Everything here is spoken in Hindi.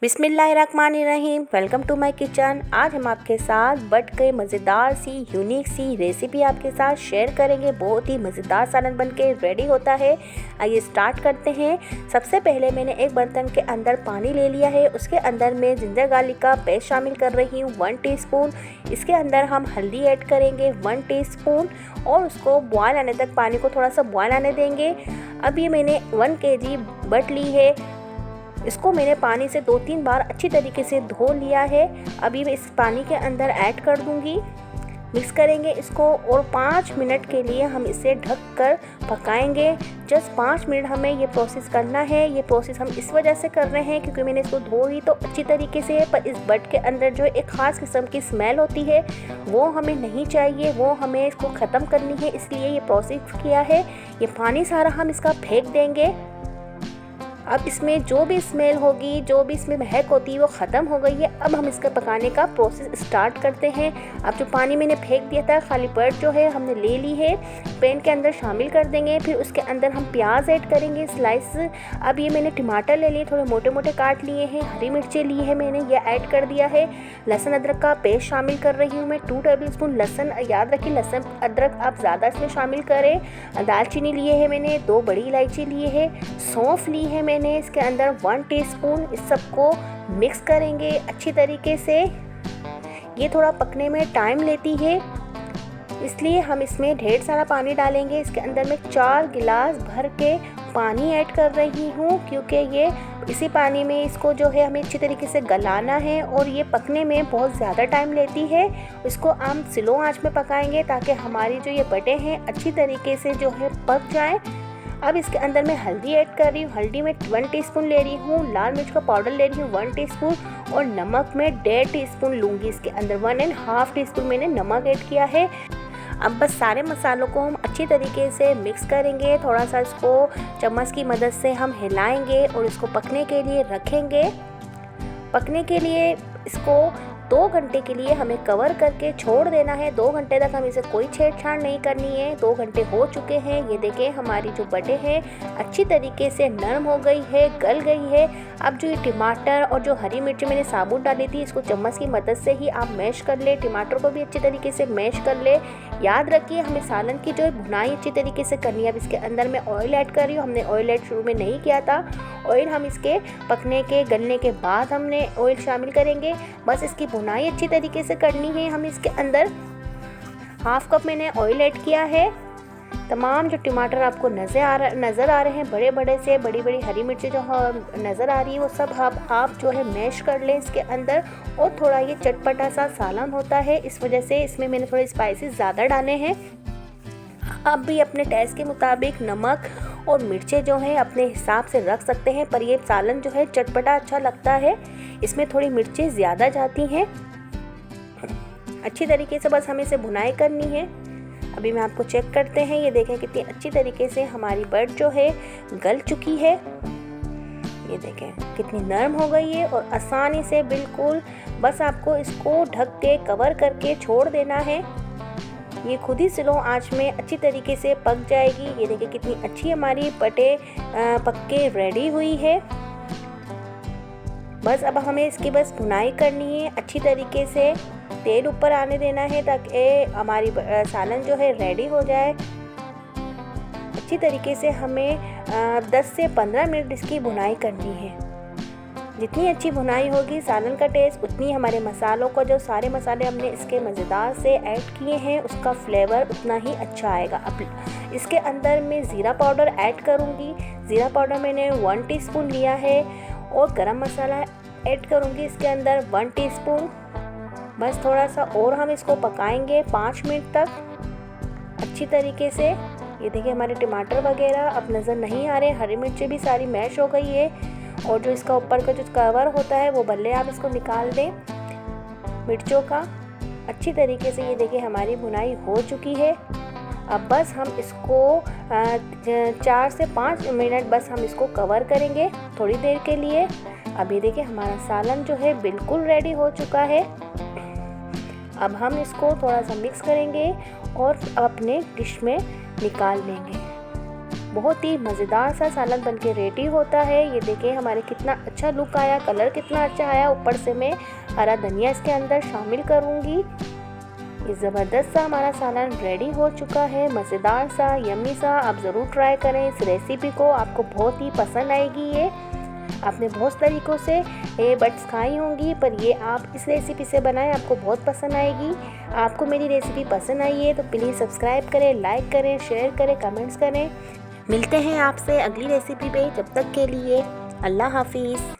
बिस्मिल्लाहिर्रहमानिर्रहीम। Welcome to my kitchen. आज हम आपके साथ बट के मज़ेदार सी यूनिक सी रेसिपी आपके साथ शेयर करेंगे। बहुत ही मज़ेदार सालन बन के रेडी होता है। आइए स्टार्ट करते हैं। सबसे पहले मैंने एक बर्तन के अंदर पानी ले लिया है। उसके अंदर मैं जिंजर गार्लिक का पेस्ट शामिल कर रही हूँ 1 टीस्पून। इसके अंदर हम हल्दी ऐड करेंगे 1 टीस्पून और उसको बॉयल आने तक पानी को थोड़ा सा बॉयल आने देंगे। अब ये मैंने 1 kg बट ली है। इसको मैंने पानी से 2-3 बार अच्छी तरीके से धो लिया है। अभी मैं इस पानी के अंदर ऐड कर दूंगी। मिक्स करेंगे इसको और 5 मिनट के लिए हम इसे ढक कर पकाएंगे। जस्ट 5 मिनट हमें ये प्रोसेस करना है। ये प्रोसेस हम इस वजह से कर रहे हैं क्योंकि मैंने इसको धोई तो अच्छी तरीके से है, पर इस बट के अंदर जो एक ख़ास किस्म की स्मेल होती है वो हमें नहीं चाहिए, वो हमें इसको ख़त्म करनी है। इसलिए ये प्रोसेस किया है। ये पानी सारा हम इसका फेंक देंगे। अब इसमें जो भी स्मेल होगी, जो भी इसमें महक होती है वो ख़त्म हो गई है। अब हम इसका पकाने का प्रोसेस स्टार्ट करते हैं। अब जो पानी मैंने फेंक दिया था, खाली बट जो है हमने ले ली है, पैन के अंदर शामिल कर देंगे। फिर उसके अंदर हम प्याज ऐड करेंगे स्लाइस। अब ये मैंने टमाटर ले लिए, थोड़े मोटे मोटे काट लिए हैं। हरी मिर्चें ली है मैंने, ये ऐड कर दिया है। लहसुन अदरक का पेस्ट शामिल कर रही हूँ मैं 2 टेबलस्पून लहसुन। याद रखिए लहसुन अदरक आप ज़्यादा इसमें शामिल करें। दालचीनी लिए है मैंने, 2 बड़ी इलायची लिए है, सौंफ ली है मैंने इसके अंदर 1 टीस्पून। इस सबको मिक्स करेंगे अच्छी तरीके से। ये थोड़ा पकने में टाइम लेती है, इसलिए हम इसमें ढेर सारा पानी डालेंगे। इसके अंदर मैं 4 गिलास भर के पानी ऐड कर रही हूँ क्योंकि ये इसी पानी में इसको जो है हमें अच्छी तरीके से गलाना है और ये पकने में बहुत ज़्यादा टाइम लेती है। इसको हम स्लो आंच में पकाएंगे ताकि हमारी जो ये बटें हैं अच्छी तरीके से जो है पक जाएं। अब इसके अंदर मैं हल्दी ऐड कर रही हूँ। हल्दी में 1 टीस्पून ले रही हूँ। लाल मिर्च का पाउडर ले रही हूँ 1 टीस्पून और नमक में 1.5 टीस्पून लूँगी। इसके अंदर 1.5 टीस्पून मैंने नमक ऐड किया है। अब बस सारे मसालों को हम अच्छी तरीके से मिक्स करेंगे। थोड़ा सा इसको चम्मच की मदद से हम हिलाएंगे और इसको पकने के लिए रखेंगे। पकने के लिए इसको 2 घंटे के लिए हमें कवर करके छोड़ देना है। 2 घंटे तक हम इसे कोई छेड़छाड़ नहीं करनी है। 2 घंटे हो चुके हैं। ये देखें हमारी जो बटें हैं अच्छी तरीके से नरम हो गई है, गल गई है। अब जो ये टमाटर और जो हरी मिर्ची मैंने साबुत डाली थी, इसको चम्मच की मदद से ही आप मैश कर ले। टमाटर को भी अच्छी तरीके से मैश कर ले। याद रखिए हमें सालन की जो भुनाई अच्छी तरीके से करनी है। अब इसके अंदर मैं ऑयल ऐड कर रही हूँ। हमने ऑयल ऐड शुरू में नहीं किया था। ऑयल हम इसके पकने के गलने के बाद हमने ऑयल शामिल करेंगे। बस इसकी भुनाई अच्छी तरीके से करनी है। हम इसके अंदर 1/2 कप मैंने ऑयल ऐड किया है। तमाम जो टमाटर आपको नज़र आ रहे हैं, बड़े बड़े से बड़ी बड़ी हरी मिर्ची जो नज़र आ रही है, वो सब आप जो है मैश कर लें इसके अंदर। और थोड़ा ये चटपटा सा सालन होता है, इस वजह से इसमें मैंने थोड़े स्पाइसेस ज़्यादा डाले हैं। आप भी अपने टेस्ट के मुताबिक नमक और मिर्चें जो हैं अपने हिसाब से रख सकते हैं, पर ये सालन जो है चटपटा अच्छा लगता है, इसमें थोड़ी मिर्चें ज़्यादा जाती हैं। अच्छी तरीके से बस हमें इसे भुनाई करनी है। अभी मैं आपको चेक करते हैं। ये देखें कितनी अच्छी तरीके से हमारी बट जो है गल चुकी है। ये देखें कितनी नरम हो गई है और आसानी से बिल्कुल बस आपको इसको ढक के कवर करके छोड़ देना है। ये खुद ही स्लो आंच में अच्छी तरीके से पक जाएगी। ये देखिए कितनी अच्छी हमारी बटें पक के रेडी हुई है। बस अब हमें इसकी बस भुनाई करनी है अच्छी तरीके से। तेल ऊपर आने देना है ताकि हमारी सालन जो है रेडी हो जाए। अच्छी तरीके से हमें 10 से 15 मिनट इसकी भुनाई करनी है। जितनी अच्छी भुनाई होगी सालन का टेस्ट, उतनी हमारे मसालों का जो सारे मसाले हमने इसके मज़ेदार से ऐड किए हैं उसका फ्लेवर उतना ही अच्छा आएगा। अब इसके अंदर मैं ज़ीरा पाउडर ऐड करूँगी। ज़ीरा पाउडर मैंने 1 टीस्पून लिया है और गरम मसाला ऐड करूँगी इसके अंदर 1 टीस्पून। बस थोड़ा सा और हम इसको पकाएंगे 5 मिनट तक अच्छी तरीके से। ये देखिए हमारे टमाटर वगैरह अब नज़र नहीं आ रहे, हरी मिर्ची भी सारी मैश हो गई है और जो इसका ऊपर का जो कवर होता है वो भले आप इसको निकाल दें मिर्चों का। अच्छी तरीके से ये देखिए हमारी भुनाई हो चुकी है। अब बस हम इसको 4 से 5 मिनट बस हम इसको कवर करेंगे थोड़ी देर के लिए। अब ये देखिए हमारा सालन जो है बिल्कुल रेडी हो चुका है। अब हम इसको थोड़ा सा मिक्स करेंगे और अपने डिश में निकाल लेंगे। बहुत ही मज़ेदार सा सालन बनके रेडी होता है। ये देखिए हमारे कितना अच्छा लुक आया, कलर कितना अच्छा आया। ऊपर से मैं हरा धनिया इसके अंदर शामिल करूँगी। ये ज़बरदस्त सा हमारा सालन रेडी हो चुका है, मज़ेदार सा, यम्मी सा। आप ज़रूर ट्राई करें इस रेसिपी को, आपको बहुत ही पसंद आएगी। ये आपने बहुत तरीक़ों से ये बट्स खाई होंगी, पर ये आप इस रेसिपी से बनाएं, आपको बहुत पसंद आएगी। आपको मेरी रेसिपी पसंद आई है तो प्लीज़ सब्सक्राइब करें, लाइक करें, शेयर करें, कमेंट्स करें। मिलते हैं आपसे अगली रेसिपी पे, जब तक के लिए अल्लाह हाफिज़।